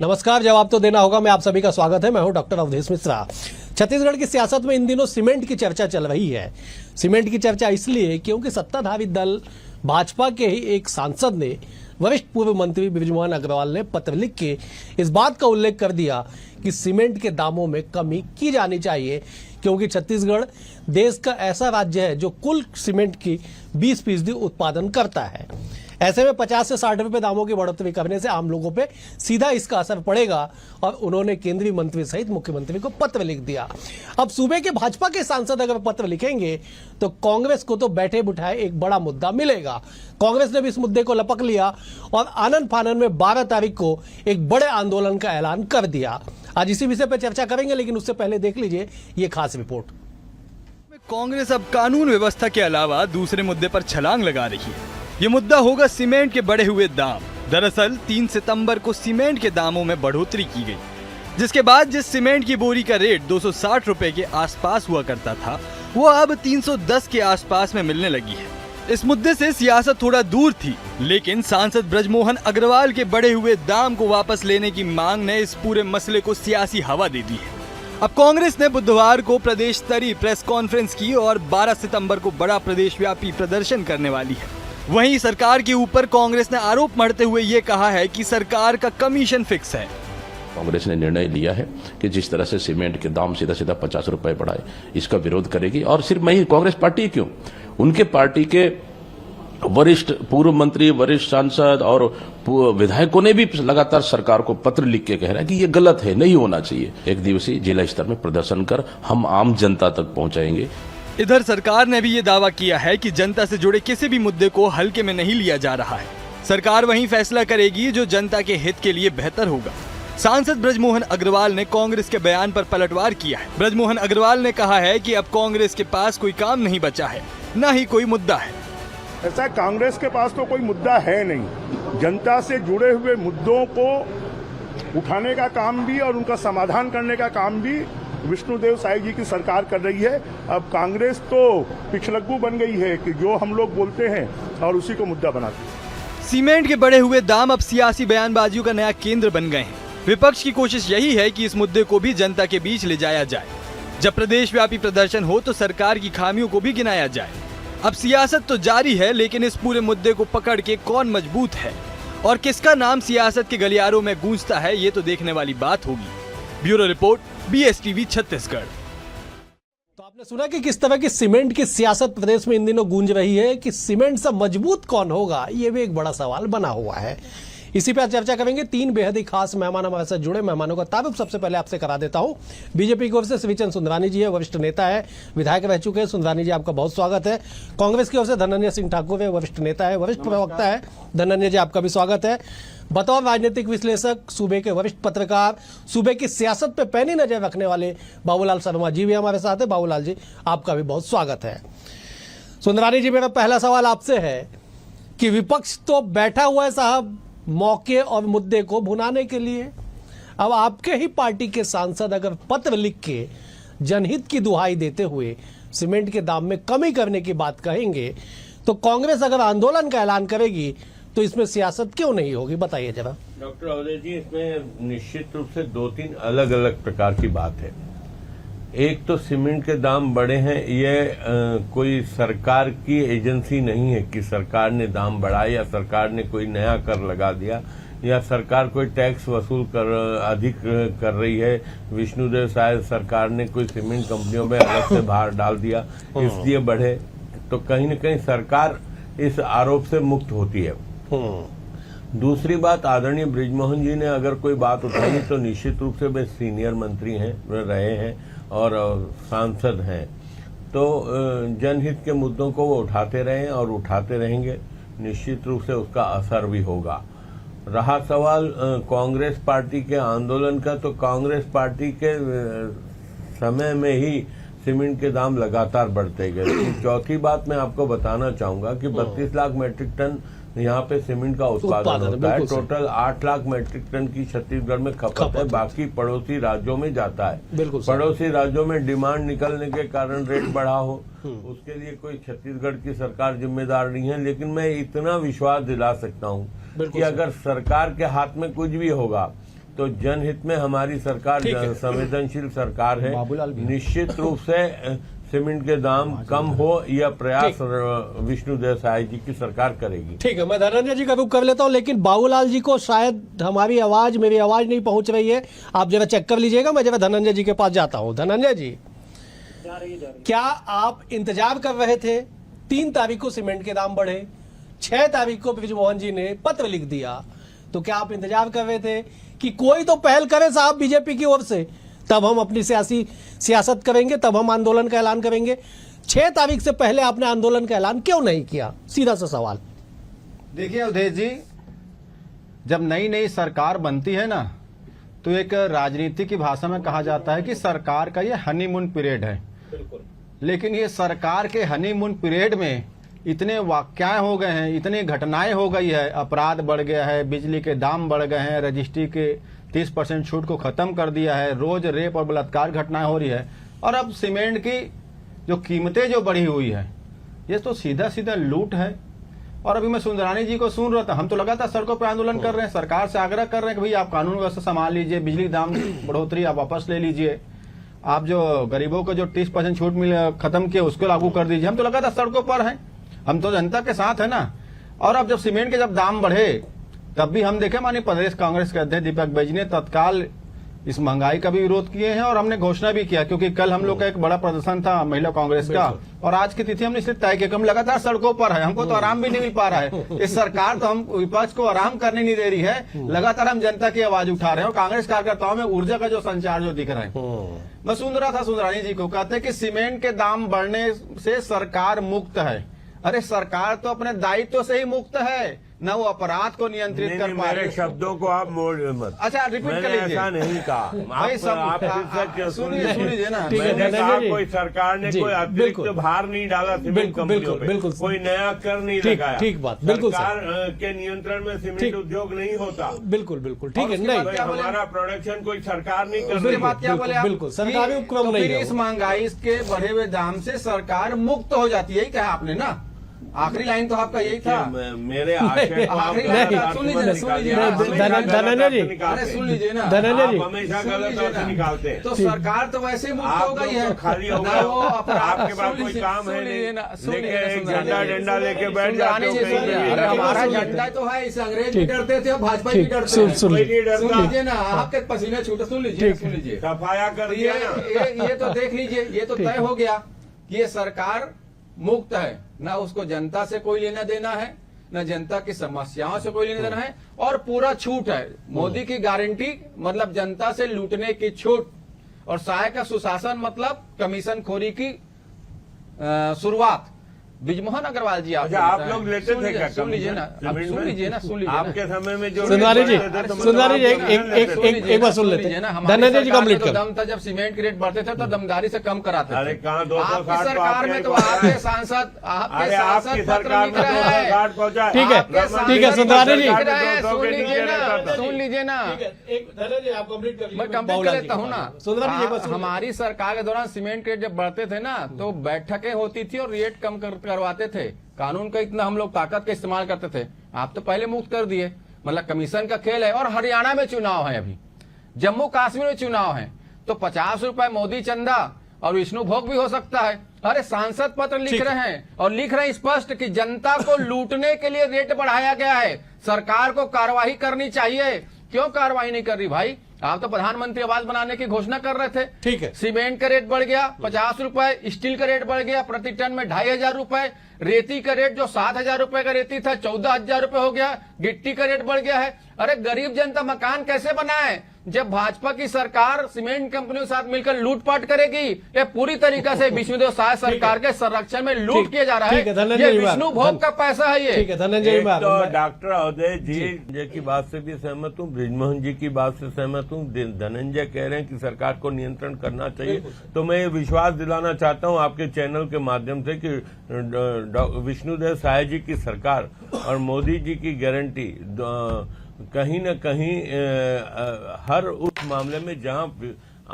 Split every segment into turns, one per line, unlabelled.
नमस्कार, जवाब तो देना होगा। मैं आप सभी का स्वागत है। मैं हूं डॉक्टर अवधेश मिश्रा। छत्तीसगढ़ की सियासत में इन दिनों सीमेंट की चर्चा चल रही है। सीमेंट की चर्चा इसलिए क्योंकि सत्ताधारी दल भाजपा के ही एक सांसद ने वरिष्ठ पूर्व मंत्री बृजमोहन अग्रवाल ने पत्र लिख के इस बात का उल्लेख कर दिया कि सीमेंट के दामों में कमी की जानी चाहिए, क्योंकि छत्तीसगढ़ देश का ऐसा राज्य है जो कुल सीमेंट की 20% उत्पादन करता है। ऐसे में 50 से 60 रुपए दामों की बढ़ोतरी करने से आम लोगों पे सीधा इसका असर पड़ेगा और उन्होंने केंद्रीय मंत्री सहित मुख्यमंत्री को पत्र लिख दिया। अब सूबे के भाजपा के सांसद अगर पत्र लिखेंगे तो कांग्रेस को तो बैठे बिठाए एक बड़ा मुद्दा मिलेगा। कांग्रेस ने भी इस मुद्दे को लपक लिया और आनन फानन में 12 तारीख को एक बड़े आंदोलन का ऐलान कर दिया। आज इसी विषय पर चर्चा करेंगे, लेकिन उससे पहले देख लीजिए ये खास रिपोर्ट।
कांग्रेस अब कानून व्यवस्था के अलावा दूसरे मुद्दे पर छलांग लगा रही है। ये मुद्दा होगा सीमेंट के बढ़े हुए दाम। दरअसल 3 सितंबर को सीमेंट के दामों में बढ़ोतरी की गई, जिसके बाद जिस सीमेंट की बोरी का रेट 260 रुपए के आसपास हुआ करता था, वो अब 310 के आसपास में मिलने लगी है। इस मुद्दे से सियासत थोड़ा दूर थी, लेकिन सांसद बृजमोहन अग्रवाल के बढ़े हुए दाम को वापस लेने की मांग ने इस पूरे मसले को सियासी हवा दे दी है। अब कांग्रेस ने बुधवार को प्रदेश स्तरीय प्रेस कॉन्फ्रेंस की और 12 सितंबर को बड़ा प्रदेश व्यापी प्रदर्शन करने वाली है। वहीं सरकार के ऊपर कांग्रेस ने आरोप मढ़ते हुए ये कहा है कि सरकार का कमीशन फिक्स है।
कांग्रेस ने निर्णय लिया है कि जिस तरह से सीमेंट के दाम सीधा सीधा 50 रुपए बढ़ाए, इसका विरोध करेगी। और सिर्फ मैं ही, कांग्रेस पार्टी क्यों, उनके पार्टी के वरिष्ठ पूर्व मंत्री, वरिष्ठ सांसद और विधायकों ने भी लगातार सरकार को पत्र लिख के कह रहे हैं कि ये गलत है, नहीं होना चाहिए। एक दिवसीय जिला स्तर में प्रदर्शन कर हम आम जनता तक पहुंचाएंगे।
इधर सरकार ने भी ये दावा किया है कि जनता से जुड़े किसी भी मुद्दे को हल्के में नहीं लिया जा रहा है। सरकार वही फैसला करेगी जो जनता के हित के लिए बेहतर होगा। सांसद बृजमोहन अग्रवाल ने कांग्रेस के बयान पर पलटवार किया है। बृजमोहन अग्रवाल ने कहा है कि अब कांग्रेस के पास कोई काम नहीं बचा है, न ही कोई मुद्दा है।
ऐसा कांग्रेस के पास तो कोई मुद्दा है नहीं। जनता से जुड़े हुए मुद्दों को उठाने का काम भी और उनका समाधान करने का काम भी विष्णुदेव साई जी की सरकार कर रही है। अब कांग्रेस तो पिछलग्गू बन गई है कि जो हम लोग बोलते हैं और उसी को मुद्दा बनाती है।
सीमेंट के बढ़े हुए दाम अब सियासी बयानबाजियों का नया केंद्र बन गए हैं। विपक्ष की कोशिश यही है कि इस मुद्दे को भी जनता के बीच ले जाया जाए। जब प्रदेश व्यापी प्रदर्शन हो तो सरकार की खामियों को भी गिनाया जाए। अब सियासत तो जारी है, लेकिन इस पूरे मुद्दे को पकड़ के कौन मजबूत है और किसका नाम सियासत के गलियारों में गूंजता है, ये तो देखने वाली बात होगी। Bureau report, BSTV Chhattisgarh.
तो आपने सुना कि किस तरह की सीमेंट की सियासत प्रदेश में इन दिनों गूंज रही है कि सीमेंट से मजबूत कौन होगा, ये भी एक बड़ा सवाल बना हुआ है। इसी पर चर्चा करेंगे। 3 बेहद ही खास मेहमान हमारे साथ जुड़े। मेहमानों का तारुफ सबसे पहले आपसे करा देता हूं। बीजेपी की ओर से श्रीचंद सुंदरानी जी है, वरिष्ठ नेता है, विधायक रह चुके हैं। सुंदरानी जी, आपका बहुत स्वागत है। कांग्रेस की ओर से धनंजय सिंह ठाकुर है, वरिष्ठ नेता है, वरिष्ठ प्रवक्ता है। धनंजय जी, आपका भी स्वागत है। बतौर राजनीतिक विश्लेषक, सूबे के वरिष्ठ पत्रकार, सूबे की सियासत पे पैनी नजर रखने वाले बाबूलाल शर्मा जी भी हमारे साथ है। बाबूलाल जी, आपका भी बहुत स्वागत है। सुंदरानी जी, मेरा पहला सवाल आपसे है कि विपक्ष तो बैठा हुआ है साहब मौके और मुद्दे को भुनाने के लिए। अब आपके ही पार्टी के सांसद अगर पत्र लिख के जनहित की दुहाई देते हुए सीमेंट के दाम में कमी करने की बात कहेंगे, तो कांग्रेस अगर आंदोलन का ऐलान करेगी तो इसमें सियासत क्यों नहीं होगी, बताइए जरा।
डॉक्टर अवधेश जी, इसमें निश्चित रूप से 2-3 अलग अलग प्रकार की बात है। एक तो सीमेंट के दाम बढ़े हैं, ये कोई सरकार की एजेंसी नहीं है कि सरकार ने दाम बढ़ाए या सरकार ने कोई नया कर लगा दिया या सरकार कोई टैक्स वसूल कर अधिक कर रही है। विष्णुदेव साय सरकार ने कोई सीमेंट कंपनियों में अलग से भार डाल दिया इसलिए बढ़े, तो कहीं न कहीं सरकार इस आरोप से मुक्त होती है। दूसरी बात, आदरणीय बृजमोहन जी ने अगर कोई बात उठाई तो निश्चित रूप से वे सीनियर मंत्री हैं, रहे हैं और सांसद हैं, तो जनहित के मुद्दों को वो उठाते रहे और उठाते रहेंगे। निश्चित रूप से उसका असर भी होगा। रहा सवाल कांग्रेस पार्टी के आंदोलन का, तो कांग्रेस पार्टी के समय में ही सीमेंट के दाम लगातार बढ़ते गए। चौथी बात मैं आपको बताना चाहूंगा कि 32 लाख मैट्रिक टन यहाँ पे सीमेंट का उत्पादन होता है। टोटल 8 लाख मैट्रिक टन की छत्तीसगढ़ में खपत है, बाकी पड़ोसी राज्यों में जाता है। पड़ोसी राज्यों में डिमांड निकलने के कारण रेट बढ़ा हो, उसके लिए कोई छत्तीसगढ़ की सरकार जिम्मेदार नहीं है। लेकिन मैं इतना विश्वास दिला सकता हूँ कि अगर सरकार के हाथ में कुछ भी होगा तो जनहित में हमारी सरकार संवेदनशील सरकार है। निश्चित रूप से सीमेंट के दाम कम हो यह प्रयास विष्णुदेव साय जी की सरकार करेगी।
ठीक है, मैं धनंजय जी का रुख कर लेता हूं, लेकिन बाबूलाल जी को शायद हमारी आवाज, मेरी आवाज नहीं पहुंच रही है। आप जरा चेक कर लीजिएगा, मैं जरा धनंजय जी के पास जाता हूं। धनंजय जी,
जा रही है।
क्या आप इंतजार कर रहे थे 3 तारीख को सीमेंट के दाम बढ़े, 6 तारीख को बृजमोहन जी ने पत्र लिख दिया, तो क्या आप इंतजार कर रहे थे कि कोई तो पहल करे साहब बीजेपी की ओर से, तब हम अपनी सियासत करेंगे, तब हम आंदोलन का ऐलान करेंगे? 6 तारीख से पहले आपने आंदोलन का ऐलान क्यों नहीं किया? सीधा सा सवाल।
देखिए अवधेश जी, जब नई नई सरकार बनती है ना, तो एक राजनीति की भाषा में कहा जाता है कि सरकार का ये हनीमून पीरियड है। लेकिन ये सरकार के हनीमून पीरियड में इतने वाकयाएं हो गए हैं, इतनी घटनाएं हो गई है, अपराध बढ़ गया है, बिजली के दाम बढ़ गए हैं, रजिस्ट्री के 30% छूट को खत्म कर दिया है, रोज रेप और बलात्कार घटनाएं हो रही है, और अब सीमेंट की जो कीमतें जो बढ़ी हुई है, ये तो सीधा सीधा लूट है। और अभी मैं सुंदरानी जी को सुन रहा था, हम तो लगातार सड़कों पर आंदोलन कर रहे हैं, सरकार से आग्रह कर रहे हैं कि भाई आप कानून व्यवस्था संभाल लीजिए, बिजली दाम बढ़ोतरी आप वापस ले लीजिए, आप जो गरीबों को जो 30% छूट खत्म किया उसको लागू कर दीजिए। हम तो लगातार सड़कों पर हैं, हम तो जनता के साथ है ना। और अब जब सीमेंट के जब दाम बढ़े, तब भी हम देखे माननीय प्रदेश कांग्रेस के अध्यक्ष दीपक बैज ने तत्काल इस महंगाई का भी विरोध किए हैं, और हमने घोषणा भी किया, क्योंकि कल हम लोग का एक बड़ा प्रदर्शन था महिला कांग्रेस का, और आज की तिथि हमने इसलिए तय किया कि हम लगातार सड़कों पर है, हमको तो आराम भी नहीं मिल पा रहा है। इस सरकार तो हम विपक्ष को आराम करने नहीं दे रही है, लगातार हम जनता की आवाज उठा रहे हैं, और कांग्रेस कार्यकर्ताओं में ऊर्जा का जो संचार जो दिख रहा है। मैं सुन रहा था सुंदरानी जी को, कहते हैं कि सीमेंट के दाम बढ़ने से सरकार मुक्त है। अरे सरकार तो अपने दायित्व से ही मुक्त है, न वो अपराध को नियंत्रित कर पा रहे।
मेरे शब्दों को आप मोड़ मत।
अच्छा, रिपीट कर लीजिए।
ऐसा नहीं कहा। आप
सुनिए ना,
मैंने कहा कोई सरकार ने कोई अतिरिक्त भार नहीं डाला सीमेंट कंपनियों पे, कोई नया कर नहीं लगाया।
ठीक बात, बिल्कुल
सरकार के नियंत्रण में सीमेंट उद्योग नहीं होता।
बिल्कुल बिल्कुल ठीक है। नहीं,
हमारा प्रोडक्शन कोई सरकार नहीं कर
उसके
रही।
बाद क्या बोले आप?
बिल्कुल सरकारी उपक्रम नहीं है।
इस महंगाई के बढ़े हुए दाम से सरकार मुक्त हो जाती है, यही कहा आपने ना? आखिरी लाइन तो आपका यही था।
मेरे आशय को आप
सुन लीजिए,
धनंजय जी,
अरे सुन लीजिए ना,
धनंजय जी,
हमेशा गलत अर्थ निकालते हैं।
तो सरकार तो वैसे मुक्त हो गई है,
खाली हो गया, आपके पास कोई काम है नहीं, लेके झंडा डंडा लेके बैठ जाते हो कहीं पे।
हमारा झंडा तो है, इस अंग्रेज भी डरते थे, भाजपा भी डरते थे।
कोई नहीं डरता।
लीजिए ना, आपके पसीने छूटे। सुन लीजिए, सुन लीजिए,
सफाया कर दिया ना।
ये तो देख लीजिए, ये तो तय हो गया कि ये सरकार मुक्त है, ना उसको जनता से कोई लेना देना है, न जनता की समस्याओं से कोई लेना देना है, और पूरा छूट है। मोदी की गारंटी मतलब जनता से लूटने की छूट, और साय का सुशासन मतलब कमीशन खोरी की शुरुआत। बृजमोहन अग्रवाल जी,
आप लोग लेते थे क्या?
सुन लीजिए ना, सुन लीजिए ना, सुन लीजिए
आपके समय में जो
सुंदरानी जी, सुंदरानी जी, एक बार सुन लेते हैं। धनंजय जी कंप्लीट कर।
दम था जब सीमेंट के रेट बढ़ते थे तो दमदारी से कम कराते थे।
अरे कहाँ 260
आपकी सरकार में तो आपके सांसद
आपकी सरकार में 260 पहुंचा।
ठीक है, ठीक है सुंदरानी जी,
सुन लीजिए ना,
धनंजय आप कंप्लीट कर।
मैं कंप्लीट कर लेता हूँ ना।
सुंदरानी जी,
हमारी सरकार के दौरान सीमेंट के रेट जब बढ़ते थे ना, तो बैठकें होती थी और रेट कम करवाते थे। कानून का इतना हम लोग ताकत का इस्तेमाल करते थे। आप तो पहले मुक्त कर दिए, मतलब कमीशन का खेल है। और हरियाणा में चुनाव है, अभी जम्मू कश्मीर में चुनाव है, तो 50 रुपए मोदी चंदा और विष्णु भोग भी हो सकता है। अरे सांसद पत्र लिख रहे हैं, और लिख रहे हैं स्पष्ट कि जनता को लूटने के लिए रेट बढ़ाया गया है, सरकार को कार्रवाई करनी चाहिए। क्यों कार्रवाई नहीं कर रही भाई? आप तो प्रधानमंत्री आवास बनाने की घोषणा कर रहे थे।
ठीक है,
सीमेंट का रेट बढ़ गया 50 रुपए, स्टील का रेट बढ़ गया प्रति टन में 2500 रुपए, रेती का रेट जो 7000 रुपए का रेती था 14000 रुपए हो गया, गिट्टी का रेट बढ़ गया है। अरे गरीब जनता मकान कैसे बनाए जब भाजपा की सरकार सीमेंट कंपनियों के साथ मिलकर लूटपाट करेगी? ये पूरी तरीका से विष्णुदेव साय सरकार के संरक्षण में लूट किया जा रहा है। ये विष्णु भोग का पैसा है ये।
ठीक है धनंजय जी,
तो डॉक्टर अवधेश जी की बात से भी सहमत हूँ, बृजमोहन जी की बात से सहमत हूँ। धनंजय कह रहे हैं कि सरकार को नियंत्रण करना चाहिए, तो मैं ये विश्वास दिलाना चाहता हूँ आपके चैनल के माध्यम से कि विष्णुदेव साय जी की सरकार और मोदी जी की गारंटी कहीं न कहीं हर उस मामले में जहां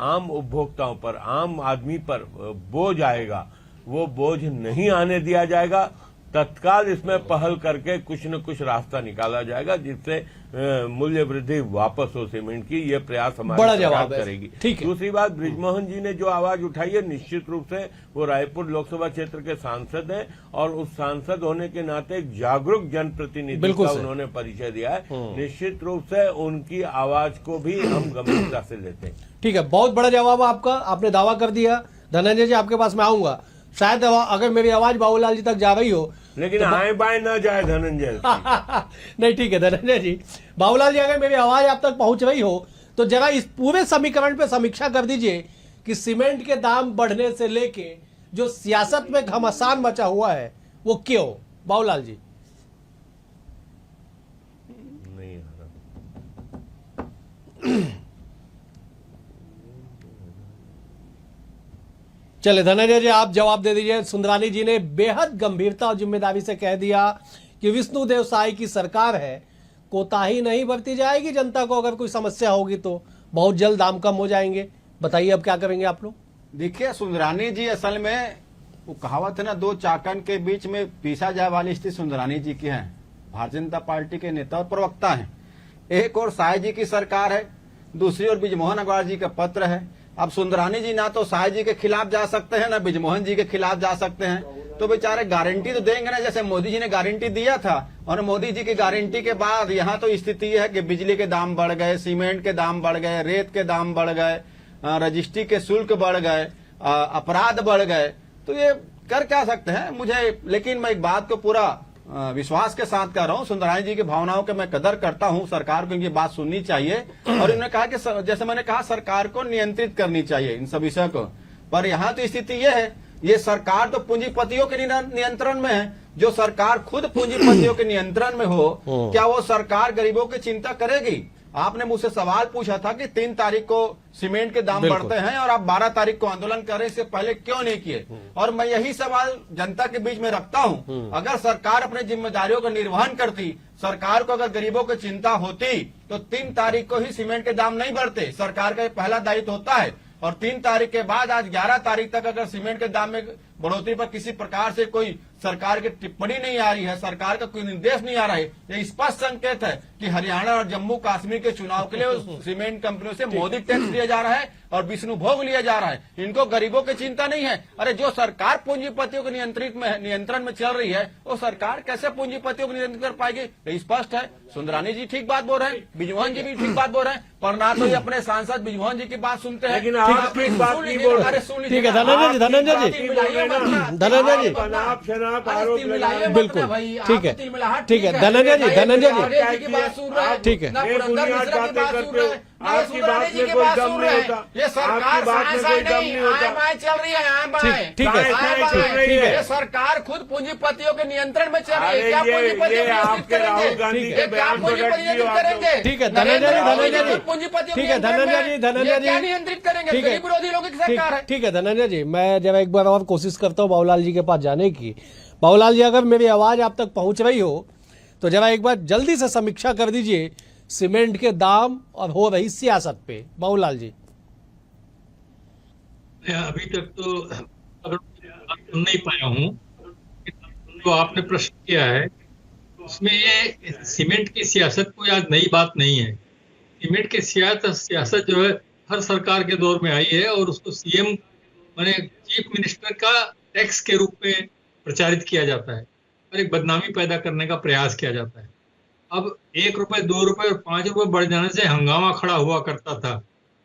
आम उपभोक्ताओं पर, आम आदमी पर बोझ आएगा, वो बोझ नहीं आने दिया जाएगा। तत्काल इसमें पहल करके कुछ न कुछ रास्ता निकाला जाएगा जिससे मूल्य वृद्धि वापस हो सीमेंट की। ये प्रयास हमारी
बड़ा
सरकार
जवाब है।
करेगी।
ठीक है।
दूसरी बात, बृजमोहन जी ने जो आवाज उठाई है, निश्चित रूप से वो रायपुर लोकसभा क्षेत्र के सांसद हैं और उस सांसद होने के नाते एक जागरूक जनप्रतिनिधि का उन्होंने परिचय दिया है। निश्चित रूप से उनकी आवाज को भी हम गंभीरता से लेते हैं।
ठीक है, बहुत बड़ा जवाब आपका, आपने दावा कर दिया। धनंजय जी, आपके पास मैं आऊंगा, शायद अगर मेरी आवाज बाबूलाल जी तक जा रही हो,
लेकिन आए बाएं ना जाए धनंजय।
नहीं, ठीक है धनंजय जी, बाबूलाल जी, अगर मेरी आवाज आप तक पहुंच रही हो तो जरा इस पूरे समीकरण पे समीक्षा कर दीजिए कि सीमेंट के दाम बढ़ने से लेके जो सियासत में घमासान मचा हुआ है वो क्यों? बाबूलाल जी।
नहीं आ रहा।
चले धनंजय जी, आप जवाब दे दीजिए। सुंदरानी जी ने बेहद गंभीरता और जिम्मेदारी से कह दिया कि विष्णुदेव साई की सरकार है, कोताही नहीं बरती जाएगी। जनता को अगर कोई समस्या होगी तो बहुत जल्द दाम कम हो जाएंगे। बताइए अब क्या करेंगे आप लोग?
देखिए सुंदरानी जी, असल में वो कहावत है ना, दो चाकन के बीच में पीसा जाए वाली स्थिति सुंदरानी जी की है। भारतीय जनता पार्टी के नेता और प्रवक्ता हैं। एक और साय जी की सरकार है, दूसरी ओर बृजमोहन अग्रवाल जी का पत्र है। अब सुंदरानी जी ना तो साय जी के खिलाफ जा सकते हैं ना बृजमोहन जी के खिलाफ जा सकते हैं, तो बेचारे गारंटी तो देंगे ना, जैसे मोदी जी ने गारंटी दिया था। और मोदी जी की गारंटी के बाद यहाँ तो स्थिति है कि बिजली के दाम बढ़ गए, सीमेंट के दाम बढ़ गए, रेत के दाम बढ़ गए, रजिस्ट्री के शुल्क बढ़ गए, अपराध बढ़ गए। तो ये कर क्या सकते हैं मुझे, लेकिन मैं एक बात को पूरा विश्वास के साथ कह रहा हूँ, सुंदरानी जी की भावनाओं के मैं कदर करता हूँ। सरकार को इनकी बात सुननी चाहिए और इन्होंने कहा कि जैसे मैंने कहा, सरकार को नियंत्रित करनी चाहिए इन सब विषयों को। पर यहाँ तो स्थिति ये है, ये सरकार तो पूंजीपतियों के नियंत्रण में है। जो सरकार खुद पूंजीपतियों के नियंत्रण में हो, क्या वो सरकार गरीबों की चिंता करेगी? आपने मुझसे सवाल पूछा था कि 3 तारीख को सीमेंट के दाम बढ़ते हैं और आप 12 तारीख को आंदोलन कर रहे, इससे पहले क्यों नहीं किए? और मैं यही सवाल जनता के बीच में रखता हूं। अगर सरकार अपनी जिम्मेदारियों का निर्वहन करती, सरकार को अगर गरीबों की चिंता होती, तो 3 तारीख को ही सीमेंट के दाम नहीं बढ़ते। सरकार का पहला दायित्व होता है। और 3 तारीख के बाद आज 11 तारीख तक अगर सीमेंट के दाम में बढ़ोतरी पर किसी प्रकार से कोई सरकार की टिप्पणी नहीं आ रही है, सरकार का कोई निर्देश नहीं आ रहा है, ये स्पष्ट संकेत है कि हरियाणा और जम्मू कश्मीर के चुनाव के लिए उस सीमेंट कंपनियों से मोदी टैक्स लिया जा रहा है और विष्णु भोग लिया जा रहा है। इनको गरीबों की चिंता नहीं है। अरे जो सरकार पूंजीपतियों के नियंत्रण में चल रही है, वो सरकार कैसे पूंजीपतियों को नियंत्रित कर पाएगी? ये स्पष्ट है। सुंदरानी जी ठीक बात बोल रहे हैं, बृजमोहन जी भी ठीक बात बोल रहे हैं, पर ना तो ये अपने सांसद बृजमोहन जी की बात सुनते हैं,
लेकिन आप ठीक बात नहीं बोल रहे।
ठीक है धनंजय जी, धनंजय जी, धनंजय जी, बिल्कुल ठीक है, ठीक है धनंजय जी, धनंजय जी, ठीक है,
आपकी बात में कोई दम नहीं होता।
ये सरकार चल रही है,
ठीक है,
ये सरकार खुद पूंजीपतियों के नियंत्रण में चल रही है। क्या
ये आपके राहुल गांधी के बयान को
करेंगे?
ठीक है धनंजय जी, धनंजय जी,
पूंजीपतियों
ठीक है धनंजय जी, धनंजय जी,
नियंत्रित करेंगे?
ठीक है,
गरीब विरोधी लोगों की सरकार है।
ठीक है धनंजय जी, मैं जब एक बार और कोशिश करता हूँ बाबूलाल जी के पास जाने की। बाबूलाल जी, अगर मेरी आवाज आप तक पहुंच रही हो तो जरा एक बार जल्दी से समीक्षा कर दीजिए सीमेंट के दाम और हो रही सियासत पे। बाबूलाल जी।
अभी तक तो अगर सुन नहीं पाया हूँ, तो आपने प्रश्न किया है उसमें ये सीमेंट की सियासत कोई आज नई बात नहीं है। सीमेंट की सियासत जो है हर सरकार के दौर में आई है और उसको सीएम माने चीफ मिनिस्टर का टैक्स के रूप में प्रचारित किया जाता है और एक बदनामी पैदा करने का प्रयास किया जाता है। अब 1 रुपए, 2 रुपए और 5 रुपए बढ़ जाने से हंगामा खड़ा हुआ करता था।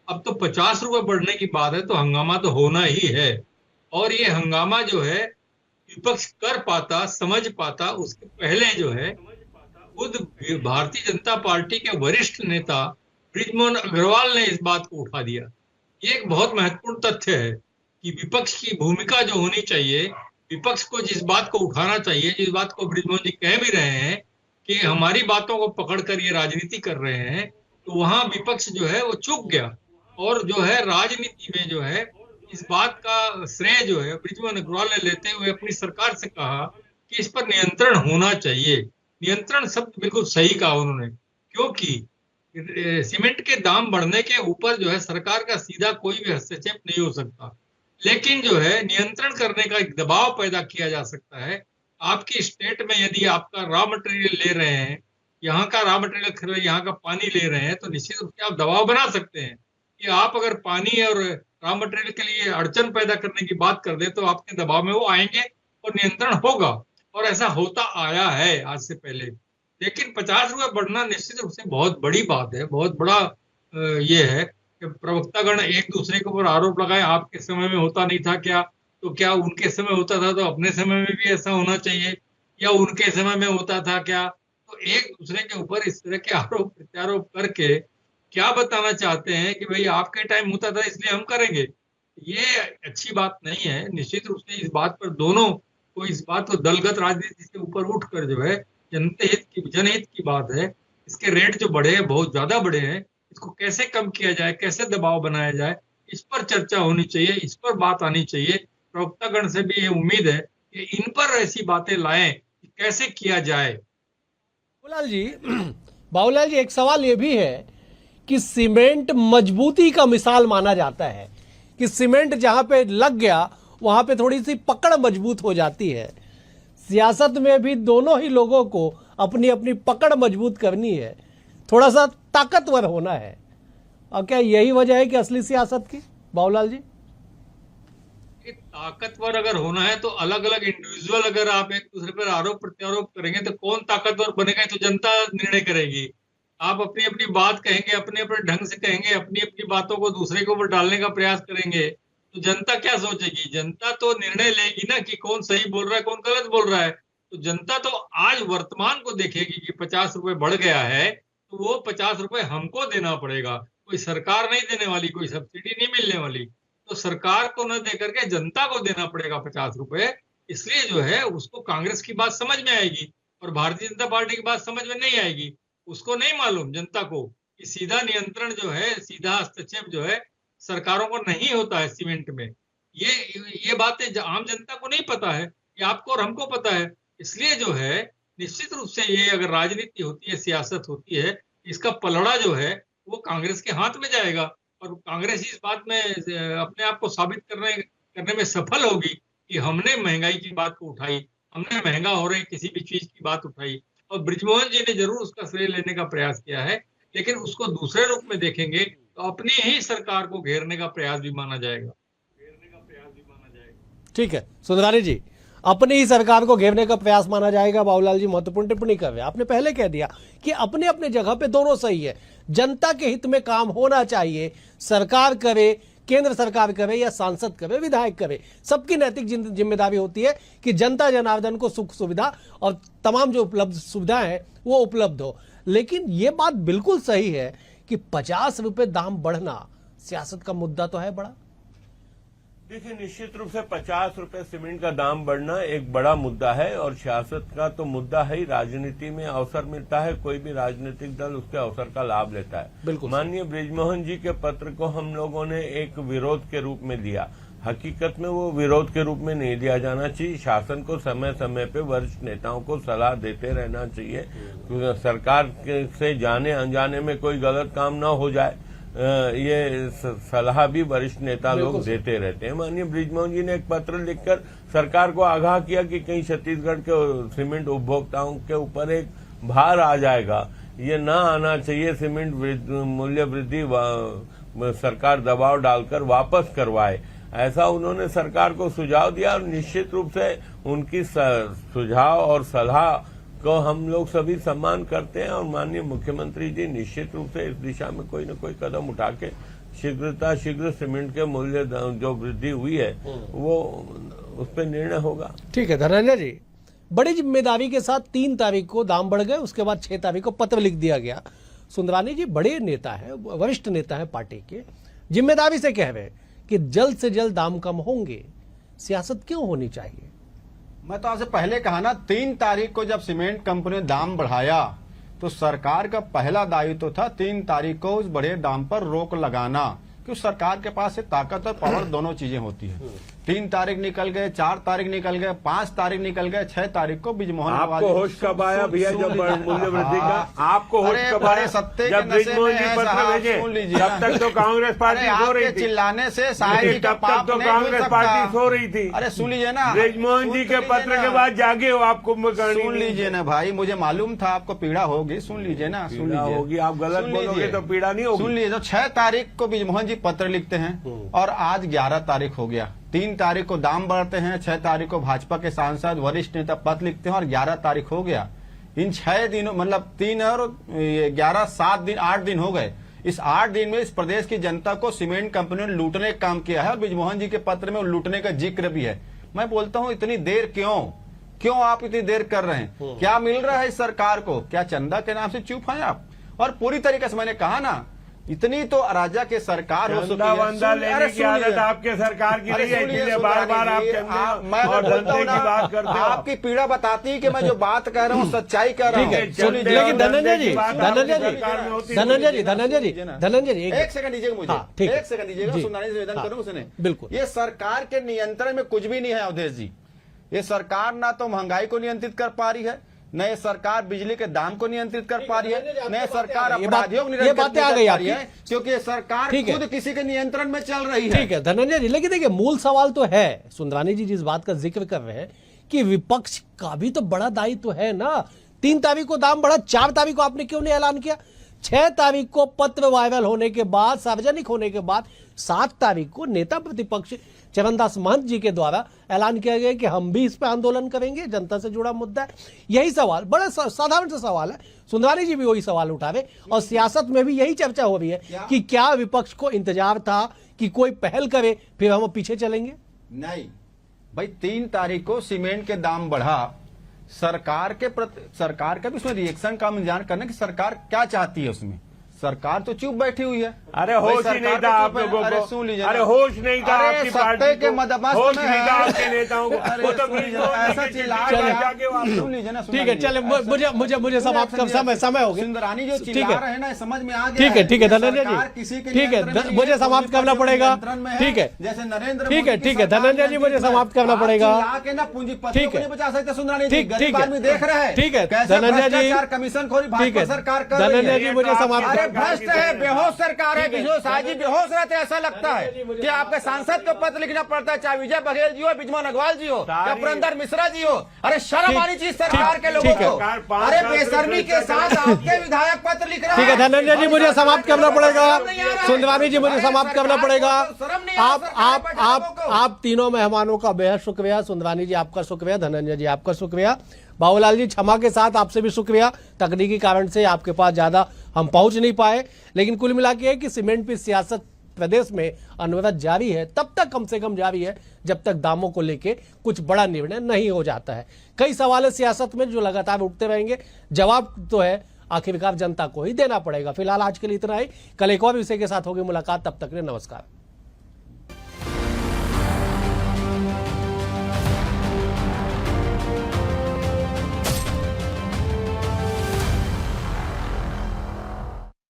अब तो 50 रुपए बढ़ने की बात है तो हंगामा तो होना ही है। और ये हंगामा जो है विपक्ष कर पाता, समझ पाता, उसके पहले जो है खुद भारतीय जनता पार्टी के वरिष्ठ नेता बृजमोहन अग्रवाल ने इस बात को उठा दिया। ये एक बहुत महत्वपूर्ण तथ्य है कि विपक्ष की भूमिका जो होनी चाहिए, विपक्ष को जिस बात को उठाना चाहिए, जिस बात को बृजमोहन जी कह भी रहे हैं कि हमारी बातों को पकड़कर ये राजनीति कर रहे हैं, तो वहां विपक्ष जो है वो चूक गया। और जो है राजनीति में जो है इस बात का श्रेय जो है बृजमोहन अग्रवाल ने लेते हुए अपनी सरकार से कहा कि इस पर नियंत्रण होना चाहिए। नियंत्रण शब्द बिल्कुल सही कहा उन्होंने, क्योंकि सीमेंट के दाम बढ़ने के ऊपर जो है सरकार का सीधा कोई भी हस्तक्षेप नहीं हो सकता, लेकिन जो है नियंत्रण करने का एक दबाव पैदा किया जा सकता है आपकी स्टेट में यदि आपका रॉ मटेरियल ले रहे हैं, यहाँ का रॉ मटेरियल खरीद, यहाँ का पानी ले रहे हैं, तो निश्चित रूप से आप दबाव बना सकते हैं कि आप अगर पानी और रॉ मटेरियल के लिए अड़चन पैदा करने की बात कर दे तो आपके दबाव में वो आएंगे और नियंत्रण होगा, और ऐसा होता आया है आज से पहले। लेकिन 50 रुपए बढ़ना निश्चित रूप से बहुत बड़ी बात है, बहुत बड़ा ये है कि प्रवक्तागण एक दूसरे के ऊपर आरोप लगाए, आपके समय में होता नहीं था क्या, तो क्या उनके समय होता था तो अपने समय में भी ऐसा होना चाहिए, या उनके समय में होता था क्या। तो एक दूसरे के ऊपर इस तरह के आरोप प्रत्यारोप करके क्या बताना चाहते हैं कि भाई आपके टाइम होता था इसलिए हम करेंगे, ये अच्छी बात नहीं है। निश्चित रूप से इस बात पर दोनों को, इस बात को दलगत राजनीति से ऊपर उठकर जो है जनहित की बात है, इसके रेट जो बढ़े हैं बहुत ज्यादा बढ़े हैं, इसको कैसे कम किया जाए, कैसे दबाव बनाया जाए, इस पर चर्चा होनी चाहिए, इस पर बात आनी चाहिए। प्रवक्तागण से भी ये उम्मीद है कि इन पर ऐसी बातें लाएं कि कैसे किया जाए।
बाबूलाल जी एक सवाल ये भी है कि सीमेंट मजबूती का मिसाल माना जाता है कि सीमेंट जहां पे लग गया वहां पे थोड़ी सी पकड़ मजबूत हो जाती है। सियासत में भी दोनों ही लोगों को अपनी अपनी पकड़ मजबूत करनी है, थोड़ा सा ताकतवर होना है। और क्या यही वजह है कि असली सियासत की, बाबूलाल जी?
ताकतवर अगर होना है तो अलग अलग इंडिविजुअल अगर आप एक दूसरे पर आरोप प्रत्यारोप करेंगे तो कौन ताकतवर बनेगा, तो जनता निर्णय करेगी। आप अपनी अपनी बात कहेंगे, अपने अपने ढंग से कहेंगे, अपनी अपनी बातों को दूसरे के ऊपर डालने का प्रयास करेंगे, तो जनता क्या सोचेगी? जनता तो निर्णय लेगी ना कि कौन सही बोल रहा है, कौन गलत बोल रहा है। तो जनता तो आज वर्तमान को देखेगी कि 50 रुपए बढ़ गया है तो वो 50 रुपए हमको देना पड़ेगा, कोई सरकार नहीं देने वाली, कोई सब्सिडी नहीं मिलने वाली। तो सरकार को न दे करके जनता को देना पड़ेगा 50 रुपए। इसलिए जो है उसको कांग्रेस की बात समझ में आएगी और भारतीय जनता पार्टी की बात समझ में नहीं आएगी। उसको नहीं मालूम जनता को कि सीधा नियंत्रण जो है, सीधा हस्तक्षेप जो है सरकारों को नहीं होता है सीमेंट में। ये बातें आम जनता को नहीं पता है, ये आपको और हमको पता है। इसलिए जो है निश्चित रूप से ये अगर राजनीति होती है, सियासत होती है, इसका पलड़ा जो है वो कांग्रेस के हाथ में जाएगा और कांग्रेस इस बात में अपने आप को साबित करने में सफल होगी कि हमने महंगाई की बात को उठाई, हमने महंगा हो रही किसी भी चीज की बात उठाई। और ब्रिजमोहन जी ने जरूर उसका श्रेय लेने का प्रयास किया है, लेकिन उसको दूसरे रूप में देखेंगे तो अपनी ही सरकार को घेरने का प्रयास भी माना जाएगा।
ठीक है सुंदरानी जी, अपनी ही सरकार को घेरने का प्रयास माना जाएगा। बाबूलाल जी महत्वपूर्ण टिप्पणी कर रहे हैं। आपने पहले कह दिया कि अपने अपने जगह पे दोनों सही है, जनता के हित में काम होना चाहिए, सरकार करे, केंद्र सरकार करे या सांसद करे, विधायक करे, सबकी नैतिक जिम्मेदारी होती है कि जनता जनार्दन को सुख सुविधा और तमाम जो उपलब्ध सुविधाएं हैं वो उपलब्ध हो। लेकिन ये बात बिल्कुल सही है कि 50 रुपए दाम बढ़ना सियासत का मुद्दा तो है बड़ा।
देखिए निश्चित रूप से 50 रुपए सीमेंट का दाम बढ़ना एक बड़ा मुद्दा है और सियासत का तो मुद्दा है ही। राजनीति में अवसर मिलता है, कोई भी राजनीतिक दल उसके अवसर का लाभ लेता है।
बिल्कुल।
माननीय ब्रिजमोहन जी के पत्र को हम लोगों ने एक विरोध के रूप में लिया, हकीकत में वो विरोध के रूप में नहीं लिया जाना चाहिए। शासन को समय समय पे वरिष्ठ नेताओं को सलाह देते रहना चाहिए, सरकार से जाने अनजाने में कोई गलत काम न हो जाए, ये सलाह भी वरिष्ठ नेता लोग देते रहते हैं। माननीय ब्रिजमोहन जी ने एक पत्र लिखकर सरकार को आगाह किया कि कहीं छत्तीसगढ़ के सीमेंट उपभोक्ताओं के ऊपर एक भार आ जाएगा, ये ना आना चाहिए। सीमेंट मूल्य वृद्धि सरकार दबाव डालकर वापस करवाए, ऐसा उन्होंने सरकार को सुझाव दिया। और निश्चित रूप से उनकी सुझाव और सलाह को हम लोग सभी सम्मान करते हैं और माननीय मुख्यमंत्री जी निश्चित रूप से इस दिशा में कोई न कोई कदम उठा के शीघ्र सीमेंट के मूल्य जो वृद्धि हुई है वो उस पर निर्णय होगा।
ठीक है धनंजय जी, बड़ी जिम्मेदारी के साथ 3 तारीख को दाम बढ़ गए, उसके बाद 6 तारीख को पत्र लिख दिया गया। सुंदरानी जी बड़े नेता है, वरिष्ठ नेता है पार्टी के, जिम्मेदारी से कह रहे हैं कि जल्द से जल्द दाम कम होंगे, सियासत क्यों होनी चाहिए?
मैं तो आपसे पहले कहा ना, 3 तारीख को जब सीमेंट कंपनी ने दाम बढ़ाया तो सरकार का पहला दायित्व था 3 तारीख को उस बढ़े दाम पर रोक लगाना, क्योंकि सरकार के पास से ताकत और पावर दोनों चीजें होती है। 3 तारीख निकल गए, 4 तारीख निकल गए, 5 तारीख निकल गए, 6 तारीख को ब्रिजमोहन
आपको होश कब आया भैया जब मूल्य वृद्धि का? आपको होश कब आया? जब ब्रिजमोहन जी पत्र भेजे तब तक तो कांग्रेस पार्टी सो रही थी।
चिल्लाने से शायद
तब तक तो कांग्रेस पार्टी सो रही थी।
अरे सुन लीजिए ना,
ब्रिजमोहन जी के पत्र के बाद जागे हो आप कुंभकर्णी।
सुन लीजिए ना भाई, मुझे मालूम था आपको पीड़ा होगी, सुन लीजिए ना, सुन लीजिए
होगी। आप गलत बोलोगे तो पीड़ा नहीं होगी।
सुन लीजिए, तो 6 तारीख को ब्रिजमोहन जी पत्र लिखते हैं और आज 11 तारीख हो गया। 3 तारीख को दाम बढ़ते हैं, 6 तारीख को भाजपा के सांसद वरिष्ठ नेता पत्र लिखते हैं और 11 तारीख हो गया। इन 6 दिनों मतलब 3 और 11 7 दिन 8 दिन हो गए। इस 8 दिन में इस प्रदेश की जनता को सीमेंट कंपनियों ने लूटने का काम किया है और ब्रिजमोहन जी के पत्र में लूटने का जिक्र भी है। मैं बोलता हूं इतनी देर क्यों आप इतनी देर कर रहे हैं? क्या मिल रहा है इस सरकार को? क्या चंदा के नाम से चुप हैं आप? और पूरी तरीके से मैंने कहा ना, इतनी तो अराजक की सरकार हो चुकी है।
लेने की आदत आपके सरकार की नहीं है, इसलिए बार-बार आप
मैं बोलता हूं ना, आपकी पीड़ा बताती है कि मैं जो बात कह रहा हूँ सच्चाई कह रहा हूँ।
लेकिन धनंजय जी
एक सेकंड दीजिएगा मुझे, एक सेकंड दीजिएगा, सुनाने से निवेदन करूँ उसने।
बिल्कुल,
ये सरकार के नियंत्रण में कुछ भी नहीं है अवधेश जी। ये सरकार ना तो महंगाई को नियंत्रित कर पा रही है, न ये सरकार बिजली के दाम को नियंत्रित कर पा रही है, न ये सरकार अपराधियों को
ये बातें आ गई आपकी,
क्योंकि सरकार खुद किसी के नियंत्रण में चल रही है।
ठीक है धनंजय जी, लेकिन देखिए मूल सवाल तो है, सुंदरानी जी जिस बात का जिक्र कर रहे हैं कि विपक्ष का भी तो बड़ा दायित्व है ना। 3 तारीख को दाम बढ़ा, 4 तारीख को आपने क्यों नहीं ऐलान किया? 6 तारीख को पत्र वायरल होने के बाद, सार्वजनिक होने के बाद 7 तारीख को नेता प्रतिपक्ष चरणदास महंत जी के द्वारा ऐलान किया गया कि हम भी इस पर आंदोलन करेंगे, जनता से जुड़ा मुद्दा है। यही सवाल बड़ा साधारण सा सवाल है, सुंदरानी जी भी वही सवाल उठा रहे और सियासत में भी यही चर्चा हो रही है कि क्या विपक्ष को इंतजार था कि कोई पहल करे फिर हम पीछे चलेंगे?
नहीं भाई, 3 तारीख को सीमेंट के दाम बढ़ा, सरकार का भी उसमें रिएक्शन का इंतजार करना कि सरकार क्या चाहती है। उसमें सरकार तो चुप बैठी हुई है।
अरे होश ही नहीं था आप लोगों को।
अरे सुन लीजिए,
अरे होश नहीं था आपकी पार्टी
के मदमस्त
होश
में
नहीं था आपके नेताओं को। वो तो
ऐसा चिल्ला सुन लीजिए ना।
ठीक है, चले मुझे समाप्त कर समय हो गया।
सुंदरानी जो चिल्ला रहे हैं ना, समझ में आ गया।
ठीक है धनंजय जी, ठीक है मुझे समाप्त करना पड़ेगा। ठीक है,
जैसे नरेंद्र,
ठीक है धनंजय जी, मुझे समाप्त करना पड़ेगा।
पूंजीपतियों को नहीं बचा सकते सुंदरानी जी, गरीब आदमी देख रहे हैं।
ठीक है धनंजय जी,
कमीशन खोरी भाजपा सरकार कर रही है।
धनंजय जी मुझे समाप्त,
भ्रष्ट है, बेहोश सरकार है। किशोर साहब जी बेहोश रहते, ऐसा लगता है कि आपके सांसद को पत्र लिखना पड़ता है, चाहे विजय बघेल जी हो, ब्रिजमोहन अग्रवाल जी हो या पुरंदर मिश्रा जी हो। अरे शर्म आनी चाहिए सरकार के लोगों को। अरे बेशर्मी के साथ आपके विधायक पत्र लिख रहे हैं।
ठीक है धनंजय जी, मुझे समाप्त करना पड़ेगा। सुंदरानी जी मुझे समाप्त करना पड़ेगा। आप तीनों मेहमानों का बेहद शुक्रिया। सुंदरानी जी आपका शुक्रिया, धनंजय जी आपका शुक्रिया, बाबूलाल जी क्षमा के साथ आपसे भी शुक्रिया, तकनीकी कारण से आपके पास ज्यादा हम पहुंच नहीं पाए। लेकिन कुल मिला के कि सीमेंट की सियासत प्रदेश में अनवरत जारी है, तब तक कम से कम जारी है जब तक दामों को लेके कुछ बड़ा निर्णय नहीं हो जाता है। कई सवाल है सियासत में जो लगातार उठते रहेंगे, जवाब तो है आखिरकार जनता को ही देना पड़ेगा। फिलहाल आज के लिए इतना ही, कल एक और विषय के साथ होगी मुलाकात, तब तक के लिए नमस्कार।